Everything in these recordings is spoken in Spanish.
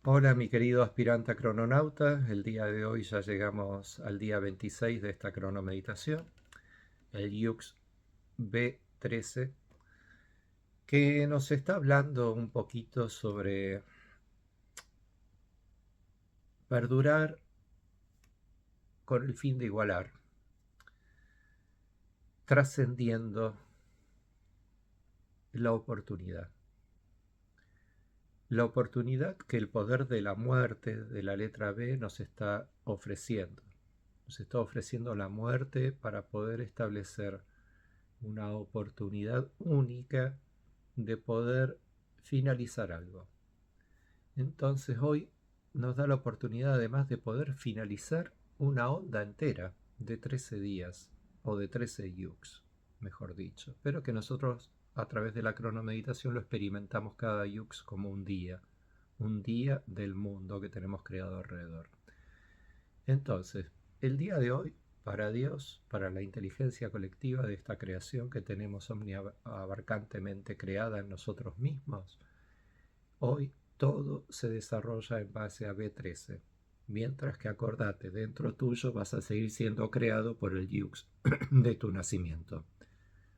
Hola, mi querido aspirante a crononauta. El día de hoy ya llegamos al día 26 de esta cronomeditación, el Yux B13, que nos está hablando un poquito sobre perdurar con el fin de igualar, trascendiendo la oportunidad. La oportunidad que el poder de la muerte de la letra B nos está ofreciendo. Nos está ofreciendo la muerte para poder establecer una oportunidad única de poder finalizar algo. Entonces hoy nos da la oportunidad además de poder finalizar una onda entera de 13 días o de 13 yuks, mejor dicho, pero que nosotros a través de la cronomeditación lo experimentamos cada yux como un día del mundo que tenemos creado alrededor. Entonces, el día de hoy, para Dios, para la inteligencia colectiva de esta creación que tenemos omniabarcantemente creada en nosotros mismos, hoy todo se desarrolla en base a B13. Mientras que acordate, dentro tuyo vas a seguir siendo creado por el Yux de tu nacimiento.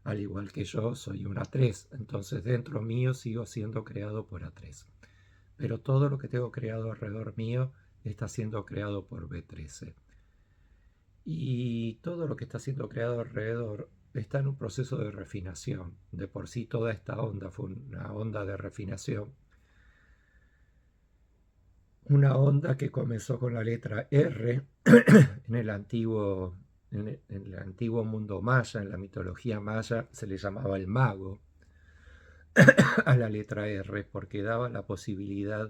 Al igual que yo soy un A3, entonces dentro mío sigo siendo creado por A3. Pero todo lo que tengo creado alrededor mío está siendo creado por B13. Y todo lo que está siendo creado alrededor está en un proceso de refinación. De por sí toda esta onda fue una onda de refinación. Una onda que comenzó con la letra R en el antiguo mundo maya, en la mitología maya, se le llamaba el mago a la letra R porque daba la posibilidad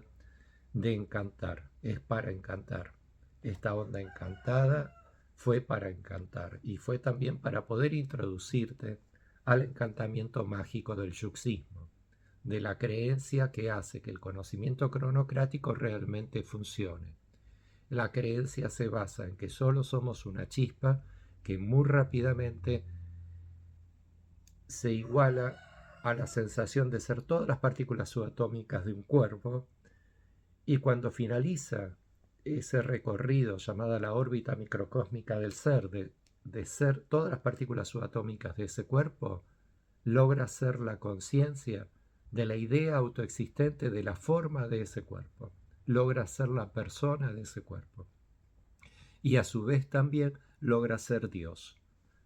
de encantar. Es para encantar. Esta onda encantada fue para encantar y fue también para poder introducirte al encantamiento mágico del yuxismo, de la creencia que hace que el conocimiento cronocrático realmente funcione. La creencia se basa en que solo somos una chispa que muy rápidamente se iguala a la sensación de ser todas las partículas subatómicas de un cuerpo, y cuando finaliza ese recorrido llamada la órbita microcósmica del ser, de ser todas las partículas subatómicas de ese cuerpo, logra ser la conciencia de la idea autoexistente de la forma de ese cuerpo, logra ser la persona de ese cuerpo. Y a su vez también logra ser Dios,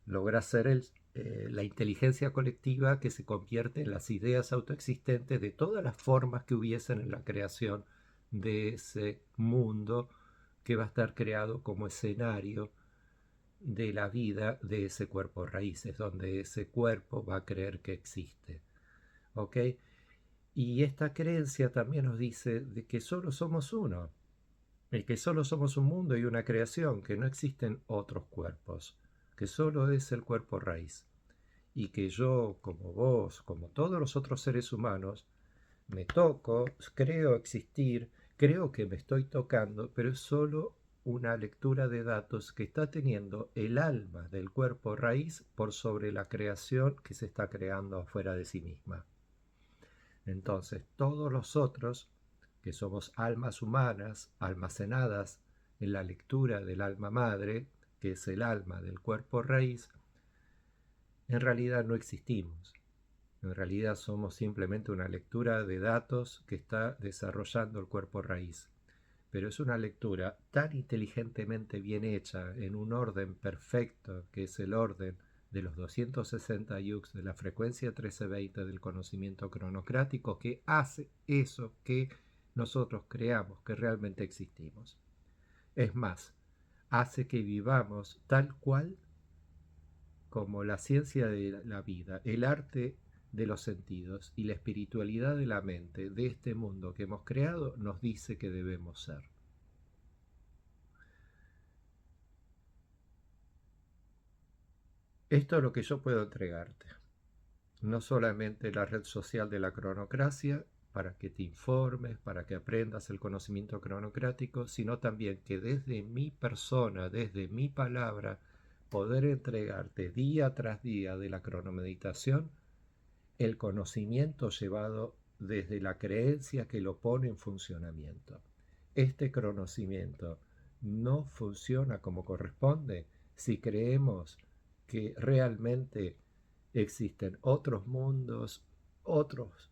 logra ser la inteligencia colectiva que se convierte en las ideas autoexistentes de todas las formas que hubiesen en la creación de ese mundo que va a estar creado como escenario de la vida de ese cuerpo raíces, donde ese cuerpo va a creer que existe. ¿Ok? Y esta creencia también nos dice de que solo somos uno, y que solo somos un mundo y una creación, que no existen otros cuerpos, que solo es el cuerpo raíz. Y que yo, como vos, como todos los otros seres humanos, me toco, creo existir, creo que me estoy tocando, pero es solo una lectura de datos que está teniendo el alma del cuerpo raíz por sobre la creación que se está creando afuera de sí misma. Entonces, todos los otros, que somos almas humanas almacenadas en la lectura del alma madre, que es el alma del cuerpo raíz, en realidad no existimos. En realidad somos simplemente una lectura de datos que está desarrollando el cuerpo raíz. Pero es una lectura tan inteligentemente bien hecha en un orden perfecto, que es el orden de los 260 yux de la frecuencia 1320 del conocimiento cronocrático, que hace eso que nosotros creamos que realmente existimos. Es más, hace que vivamos tal cual como la ciencia de la vida, el arte de los sentidos y la espiritualidad de la mente de este mundo que hemos creado nos dice que debemos ser. Esto es lo que yo puedo entregarte. No solamente la red social de la cronocracia, para que te informes, para que aprendas el conocimiento cronocrático, sino también que desde mi persona, desde mi palabra, poder entregarte día tras día de la cronomeditación el conocimiento llevado desde la creencia que lo pone en funcionamiento. este conocimiento no funciona como corresponde, si creemos que realmente existen otros mundos, otros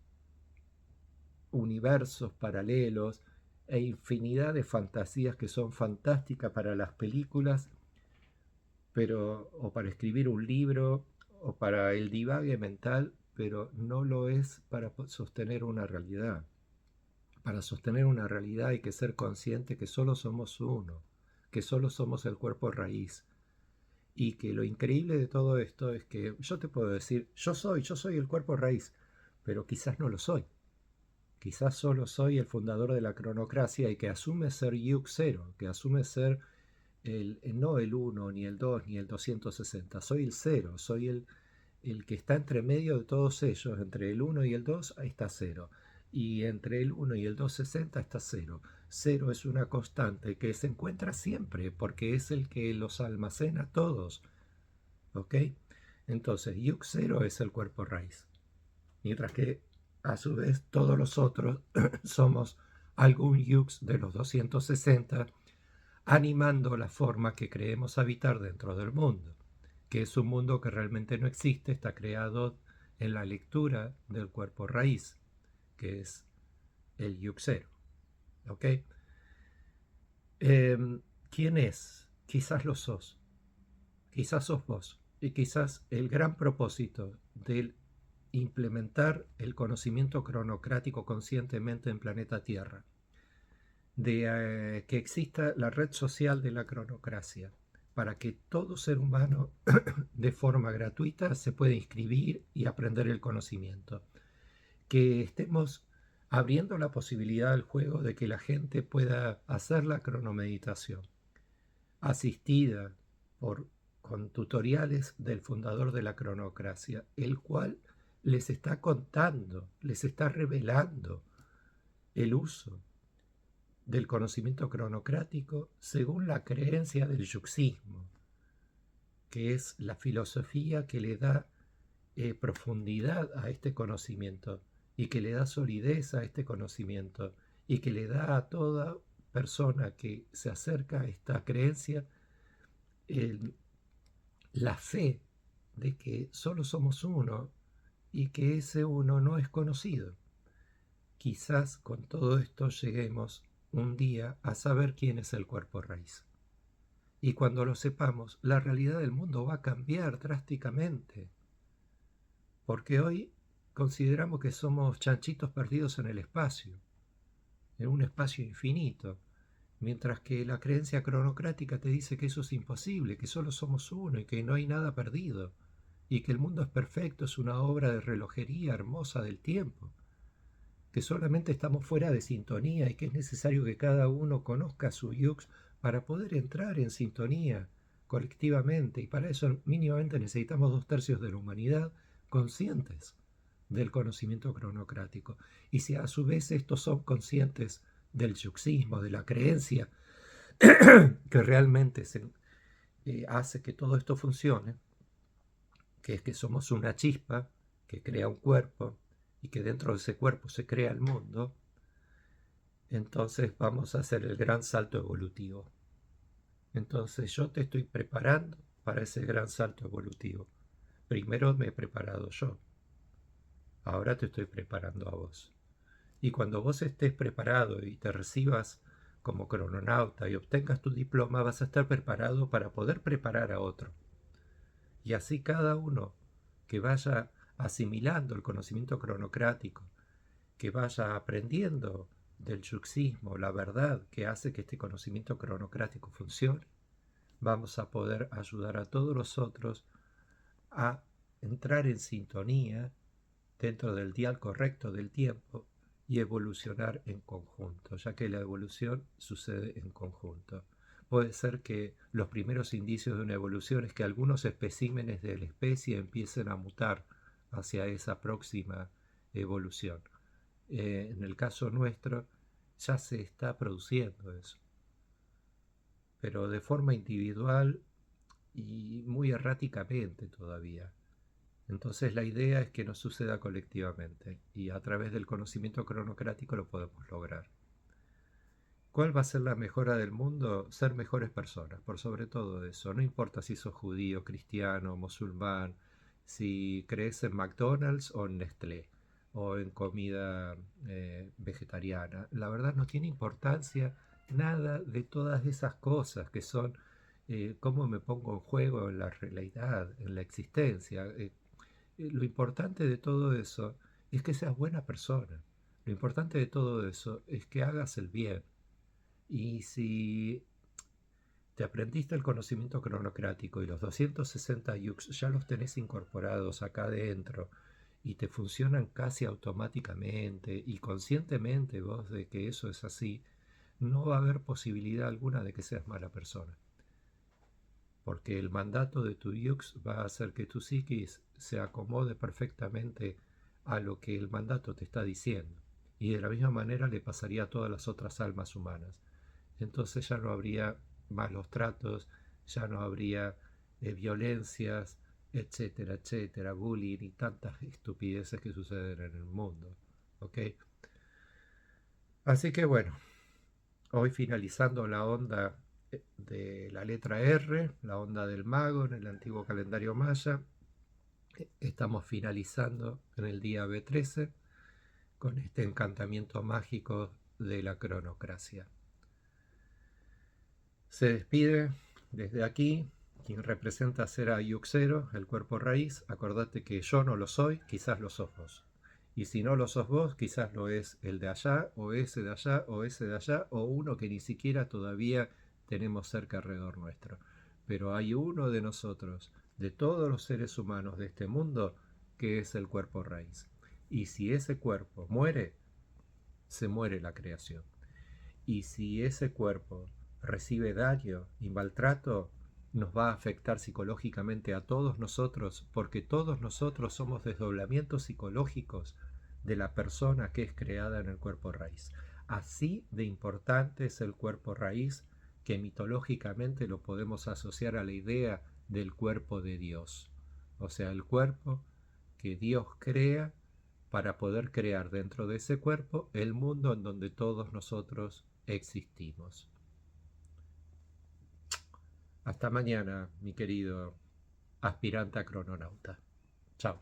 universos paralelos e infinidad de fantasías que son fantásticas para las películas, pero o para escribir un libro o para el divague mental, pero no lo es para sostener una realidad. Para sostener una realidad hay que ser consciente que solo somos uno, que solo somos el cuerpo raíz. Y que lo increíble de todo esto es que yo te puedo decir, yo soy el cuerpo raíz, pero quizás no lo soy. Quizás solo soy el fundador de la cronocracia y que asume ser Yuk cero, que asume ser no el uno ni el 2 ni el 260. Soy el cero, soy el que está entre medio de todos ellos. Entre el uno y el 2 ahí está cero. Y entre el uno y el 260 está cero. Cero es una constante que se encuentra siempre porque es el que los almacena todos. ¿Ok? Entonces, Yuk cero es el cuerpo raíz. Mientras que a su vez todos los otros somos algún Yux de los 260 animando la forma que creemos habitar dentro del mundo, que es un mundo que realmente no existe, está creado en la lectura del cuerpo raíz, que es el Yuxero. ¿Ok? ¿Quién es? Quizás lo sos, quizás sos vos, y quizás el gran propósito del implementar el conocimiento cronocrático conscientemente en planeta Tierra, de que exista la red social de la cronocracia, para que todo ser humano de forma gratuita se pueda inscribir y aprender el conocimiento. Que estemos abriendo la posibilidad al juego de que la gente pueda hacer la cronomeditación asistida por, con tutoriales del fundador de la cronocracia, el cual les está contando, les está revelando el uso del conocimiento cronocrático según la creencia del yuxismo, que es la filosofía que le da profundidad a este conocimiento y que le da solidez a este conocimiento y que le da a toda persona que se acerca a esta creencia la fe de que solo somos uno y que ese uno no es conocido. Quizás con todo esto lleguemos un día a saber quién es el cuerpo raíz. Y cuando lo sepamos, la realidad del mundo va a cambiar drásticamente. Porque hoy consideramos que somos chanchitos perdidos en el espacio, en un espacio infinito, mientras que la creencia cronocrática te dice que eso es imposible, que solo somos uno y que no hay nada perdido, y que el mundo es perfecto, es una obra de relojería hermosa del tiempo, que solamente estamos fuera de sintonía y que es necesario que cada uno conozca su yux para poder entrar en sintonía colectivamente, y para eso mínimamente necesitamos 2/3 de la humanidad conscientes del conocimiento cronocrático. Y si a su vez estos son conscientes del yuxismo, de la creencia que realmente hace que todo esto funcione, que es que somos una chispa que crea un cuerpo y que dentro de ese cuerpo se crea el mundo, entonces vamos a hacer el gran salto evolutivo. Entonces yo te estoy preparando para ese gran salto evolutivo. Primero me he preparado yo, ahora te estoy preparando a vos. Y cuando vos estés preparado y te recibas como crononauta y obtengas tu diploma, vas a estar preparado para poder preparar a otro. Y así cada uno que vaya asimilando el conocimiento cronocrático, que vaya aprendiendo del yuxismo, la verdad que hace que este conocimiento cronocrático funcione, vamos a poder ayudar a todos los otros a entrar en sintonía dentro del dial correcto del tiempo y evolucionar en conjunto, ya que la evolución sucede en conjunto. Puede ser que los primeros indicios de una evolución es que algunos especímenes de la especie empiecen a mutar hacia esa próxima evolución. En el caso nuestro ya se está produciendo eso, pero de forma individual y muy erráticamente todavía. Entonces la idea es que no suceda colectivamente y a través del conocimiento cronocrático lo podemos lograr. ¿Cuál va a ser la mejora del mundo? Ser mejores personas, por sobre todo eso. No importa si sos judío, cristiano, musulmán, si crees en McDonald's o en Nestlé, o en comida vegetariana. La verdad no tiene importancia nada de todas esas cosas que son cómo me pongo en juego en la realidad, en la existencia. Lo importante de todo eso es que seas buena persona. Lo importante de todo eso es que hagas el bien. Y si te aprendiste el conocimiento cronocrático y los 260 yux ya los tenés incorporados acá adentro y te funcionan casi automáticamente y conscientemente vos de que eso es así, no va a haber posibilidad alguna de que seas mala persona. Porque el mandato de tu yux va a hacer que tu psiquis se acomode perfectamente a lo que el mandato te está diciendo. Y de la misma manera le pasaría a todas las otras almas humanas. Entonces ya no habría malos tratos, ya no habría violencias, etcétera, etcétera, bullying y tantas estupideces que suceden en el mundo. ¿Ok? Así que bueno, hoy finalizando la onda de la letra R, la onda del mago en el antiguo calendario maya, estamos finalizando en el día B13 con este encantamiento mágico de la cronocracia. Se despide desde aquí quien representa ser a Yuxero, el cuerpo raíz. Acordate que yo no lo soy, quizás lo sos vos. Y si no lo sos vos, quizás lo es el de allá, o ese de allá, o ese de allá, o uno que ni siquiera todavía tenemos cerca alrededor nuestro. Pero hay uno de nosotros, de todos los seres humanos de este mundo, que es el cuerpo raíz. Y si ese cuerpo muere, se muere la creación. Y si ese cuerpo recibe daño y maltrato, nos va a afectar psicológicamente a todos nosotros, porque todos nosotros somos desdoblamientos psicológicos de la persona que es creada en el cuerpo raíz. Así de importante es el cuerpo raíz que mitológicamente lo podemos asociar a la idea del cuerpo de Dios. O sea, el cuerpo que Dios crea para poder crear dentro de ese cuerpo el mundo en donde todos nosotros existimos. Hasta mañana, mi querido aspirante a crononauta. Chao.